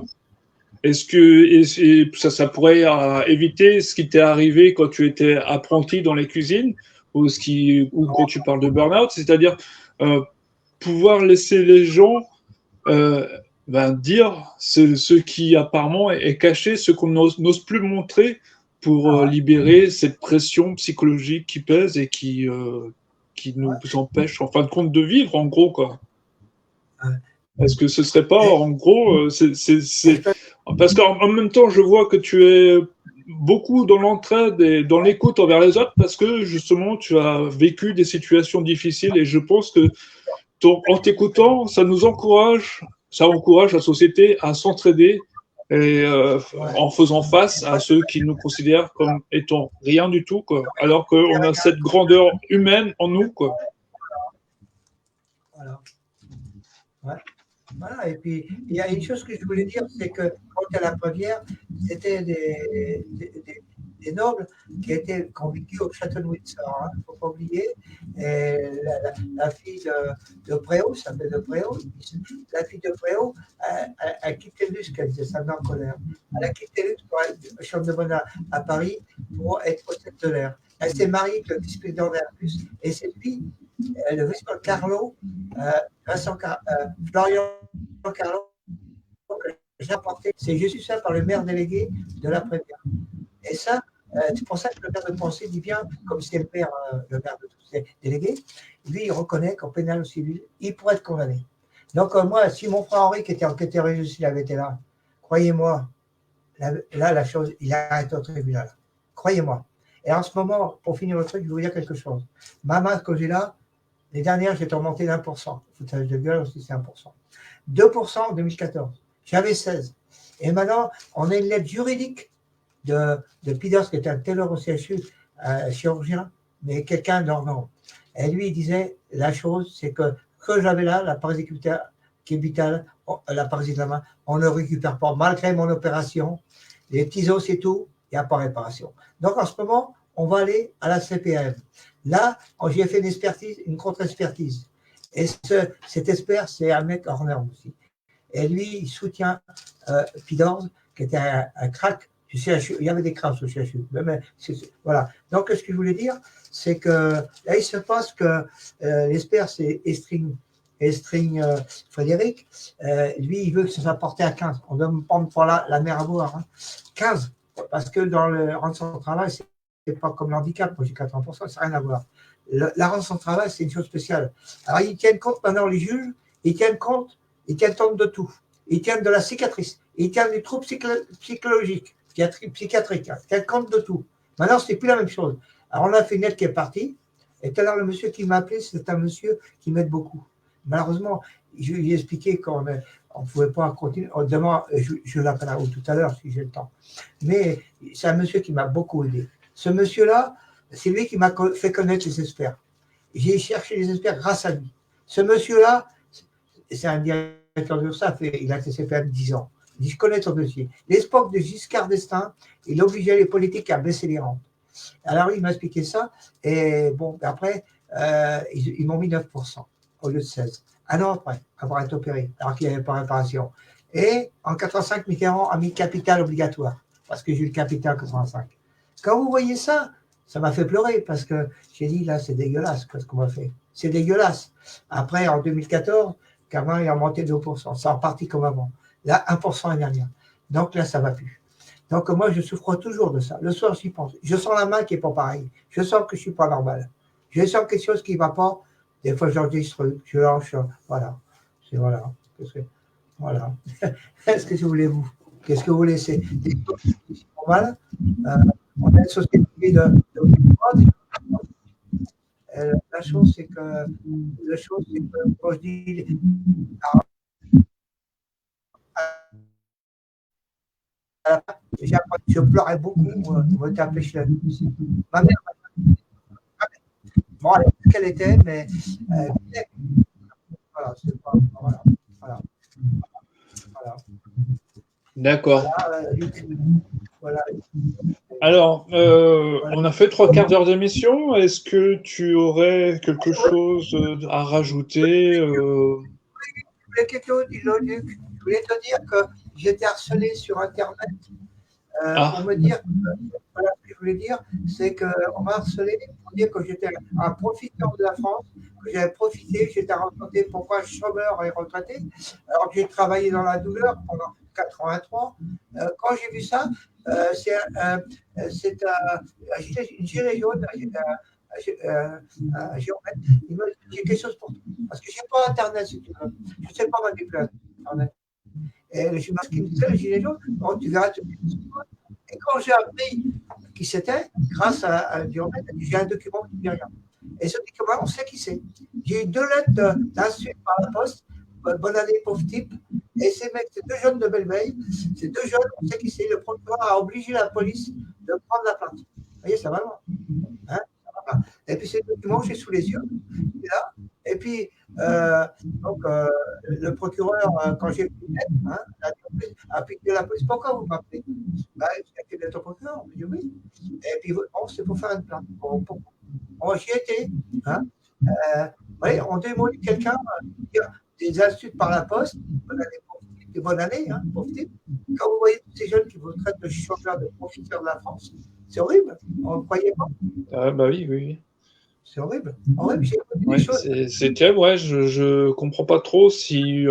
Est-ce que ça pourrait éviter ce qui t'est arrivé quand tu étais apprenti dans les cuisines ou quand tu parles de burn-out, c'est-à-dire pouvoir laisser les gens dire ce qui apparemment est caché, ce qu'on n'ose plus montrer pour libérer cette pression psychologique qui pèse et qui nous empêche en fin de compte de vivre, en gros, quoi. Est-ce que ce serait pas, en gros, parce qu'en même temps, je vois que tu es beaucoup dans l'entraide et dans l'écoute envers les autres parce que justement, tu as vécu des situations difficiles et je pense que en t'écoutant, ça encourage la société à s'entraider et en faisant face à ceux qui nous considèrent comme étant rien du tout, quoi, alors qu'on a cette grandeur humaine en nous, quoi. Voilà. Ouais. Voilà, et puis il y a une chose que je voulais dire, c'est que quand à la première, c'était des nobles qui étaient vécu au château de Windsor, il ne faut pas oublier. Et la fille de Préau, ça s'appelle de Préau, la fille de Préau a quitté Luce, qu'elle disait, ça me met en colère. Elle a quitté Luce pour être chambre de bonne à Paris pour être hôtesse de l'air. Elle s'est mariée avec le vice-président d'Airbus, et c'est lui, le vice-président Carlo, Florian Carlo, que j'ai apporté, c'est je suis ça par le maire délégué de la Prévert. Et ça, c'est pour ça que le maire de Pensée dit bien, comme c'est le maire de tous les délégués, lui, il reconnaît qu'en pénal ou civil, il pourrait être condamné. Donc, moi, si mon frère Henri, qui était enquêteur religieuse, s'il avait été là, croyez-moi, là, la chose, il arrête au tribunal. Croyez-moi. Et en ce moment, pour finir le truc, je vais vous dire quelque chose. Ma main que j'ai là, les dernières, j'ai remonté d'1%. Foutage de gueule aussi, c'est 1%. 2% en 2014. J'avais 16. Et maintenant, on a une lettre juridique de Pidos, qui était un tailleur au CHU, chirurgien, mais quelqu'un d'ordre. Et lui, il disait, la chose, c'est que j'avais là, la paralysie cubitale, la paralysie de la main, on ne récupère pas. Malgré mon opération, les petits os et tout, il n'y a pas réparation. Donc, en ce moment, on va aller à la CPM. Là, j'ai fait une expertise, une contre-expertise. Et cet expert, c'est un mec hors norme aussi. Et lui, il soutient Pidorz, qui était un crack du CHU. Il y avait des cracks au CHU. Voilà. Donc, ce que je voulais dire, c'est que là, il se passe que l'expert, c'est Estring Frédéric. Lui, il veut que ça soit porté à 15. On ne donne pas la mer à boire. Hein. 15. Parce que dans le rang de travail, c'est pas comme l'handicap. Moi, j'ai 80%, ça n'a rien à voir. La rente sans travail, c'est une chose spéciale. Alors, ils tiennent compte maintenant, les juges, ils tiennent compte de tout. Ils tiennent de la cicatrice, ils tiennent des troubles psychologiques, psychiatriques, ils tiennent compte de tout. Maintenant, ce n'est plus la même chose. Alors, on a fait une lettre qui est partie, et tout à l'heure, le monsieur qui m'a appelé, c'est un monsieur qui m'aide beaucoup. Malheureusement, je lui ai expliqué qu'on ne pouvait pas continuer. Demain, je l'appellerai tout à l'heure si j'ai le temps. Mais c'est un monsieur qui m'a beaucoup aidé. Ce monsieur-là, c'est lui qui m'a fait connaître les experts. J'ai cherché les experts grâce à lui. Ce monsieur-là, c'est un directeur de l'URSSAF, il a été CPM 10 ans. Il dit, je connais son dossier. L'époque de Giscard d'Estaing, il obligeait les politiques à baisser les rentes. Alors, il m'a expliqué ça. Et bon, après, ils m'ont mis 9% au lieu de 16. Un an après, avoir été opéré, alors qu'il n'y avait pas de réparation. Et en 85, Mitterrand a mis capital obligatoire, parce que j'ai eu le capital en 85. Quand vous voyez ça, ça m'a fait pleurer, parce que j'ai dit, là, c'est dégueulasse, ce qu'on m'a fait. C'est dégueulasse. Après, en 2014, Carmin, il a monté de 2%. Ça a reparti comme avant. Là, 1% l'année dernière. Donc là, ça ne va plus. Donc moi, je souffre toujours de ça. Le soir, j'y pense. Je sens la main qui n'est pas pareille. Je sens que je ne suis pas normal. Je sens quelque chose qui ne va pas. Des fois, j'enregistre, je lâche. Voilà. C'est voilà. Voilà. Qu'est-ce que vous voulez-vous? Qu'est-ce que vous voulez? C'est normal. On a une société de la chose, c'est que quand je dis je pleurais beaucoup, on me tapait chez la ma mère. Bon, elle sait ce qu'elle était, mais voilà, c'est pas. Voilà. D'accord. Voilà. Alors, on a fait 3/4 d'heure d'émission. Est-ce que tu aurais quelque chose à rajouter Je voulais te dire que j'étais harcelé sur Internet pour me dire, voilà ce que je voulais dire, c'est qu'on m'a harcelé pour dire que j'étais un profiteur de la France, que j'avais profité, j'étais retraité, pourquoi chômeur et retraité, alors que j'ai travaillé dans la douleur pendant 83. Quand j'ai vu ça, c'est une gilet jaune, un géomètre, il m'a dit, j'ai quelque chose pour toi. Parce que je n'ai pas Internet, si tu veux. Je ne sais pas manipuler Internet. Et le chemin qui me disait, le gilet jaune, bon, tu verras. Et quand j'ai appris qui c'était, grâce à un géomètre, j'ai un document qui ne dit rien. Et ce document, on sait qui c'est. J'ai eu 2 lettres d'insultes par la poste. Bonne année, pauvre type. Et ces mecs, c'est 2 jeunes de Belleveille. Ces 2 jeunes, on sait qui c'est. Le procureur a obligé la police de prendre la plainte. Vous voyez, ça va loin. Hein, ça va pas. Et puis, ces documents, j'ai sous les yeux. Là. Et puis, le procureur, quand j'ai pris une lettre, a piqué la police. Pourquoi vous m'appelez? J'ai été au procureur. Je dis oui. Et puis, c'est pour faire une plainte. J'y étais. Hein. On démolit quelqu'un, des insultes par la poste, bonne année, hein, pauvre type. Quand vous voyez tous ces jeunes qui vous traitent de chômeurs, de profiteurs de la France, c'est horrible. On ne croyait pas. Ah, bah oui. C'est horrible. J'ai ouais, des choses. C'est terrible, ouais. Je comprends pas trop si,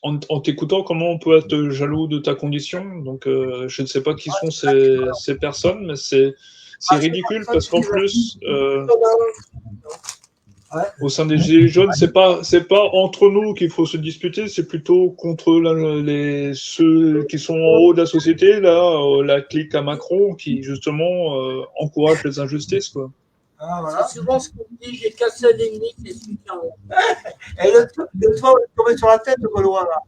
en t'écoutant, comment on peut être jaloux de ta condition. Donc, je ne sais pas qui sont ces personnes, mais c'est ridicule parce qu'en plus, au sein des Gilets jaunes, c'est pas entre nous qu'il faut se disputer, c'est plutôt contre ceux qui sont en haut de la société, là, la clique à Macron, qui justement encourage les injustices, quoi. Ah, voilà. C'est souvent ce qu'on dit, j'ai cassé l'ennemi, c'est super. Et le toit est tombé sur la tête, le Gaulois, là.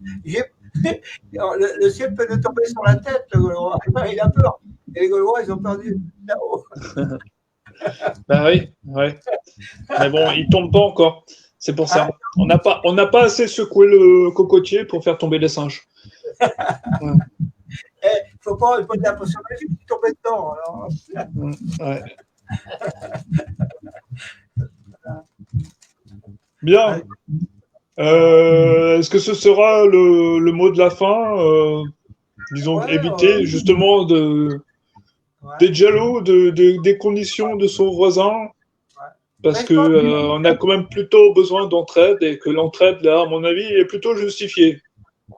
Le ciel peut nous tomber sur la tête, le Gaulois. Il a peur. Et les Gaulois, ils ont perdu là-haut. Ben oui, ouais. Mais bon, il tombe pas encore. C'est pour ça. On n'a pas assez secoué le cocotier pour faire tomber les singes. Ouais. Faut pas de la potion magique qui tombe dedans. Alors. Ouais. Bien. Est-ce que ce sera le mot de la fin disons, éviter justement d'être jaloux des conditions de son voisin, parce qu'on a quand même plutôt besoin d'entraide et que l'entraide, là, à mon avis, est plutôt justifiée.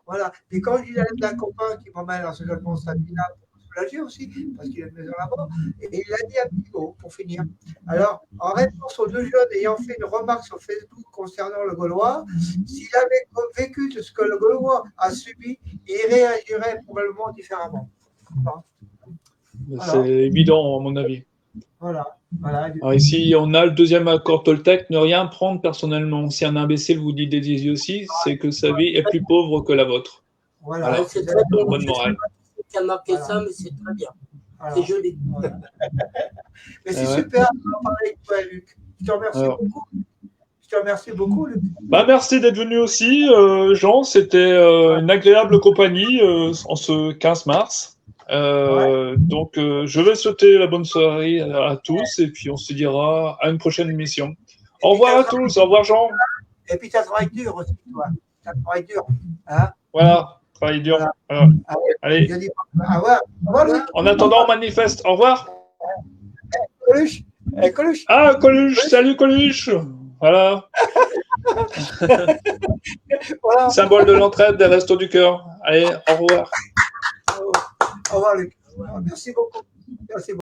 Voilà. Et quand je dis d'un copain qui m'emmène dans ce logement Sabina pour soulager aussi, parce qu'il a une maison là-bas, et il a dit un petit mot pour finir. Alors, en réponse aux 2 jeunes ayant fait une remarque sur Facebook concernant le Gaulois, s'il avait vécu tout ce que le Gaulois a subi, il réagirait probablement différemment. Voilà. C'est évident, à mon avis. Voilà. Alors ici, on a le 2e accord Toltec, ne rien prendre personnellement. Si un imbécile vous dit des idioties, c'est que sa vie est plus pauvre que la vôtre. Voilà. C'est très bien. Bonne morale. Qui a marqué ça, mais c'est très bien. C'est joli. Mais c'est super de parler avec toi, Luc. Je te remercie beaucoup. Je te remercie beaucoup, Luc. Merci d'être venu aussi, Jean. C'était une agréable compagnie en ce 15 mars. Donc, je vais souhaiter la bonne soirée à tous et puis on se dira à une prochaine émission. Au revoir à tous. Au revoir, Jean. Et puis, tu travailles dur aussi, toi. Tu travailles dur. Hein? Voilà, travail dur. Voilà. Allez. Je dis, au revoir. Au revoir, Luc. En attendant, on manifeste. Au revoir. Coluche. Coluche. Ah, Coluche. Salut, Coluche. Voilà. Voilà. Symbole de l'entraide des Restos du Cœur. Allez, au revoir. Au revoir, Luc. Merci beaucoup. Merci beaucoup.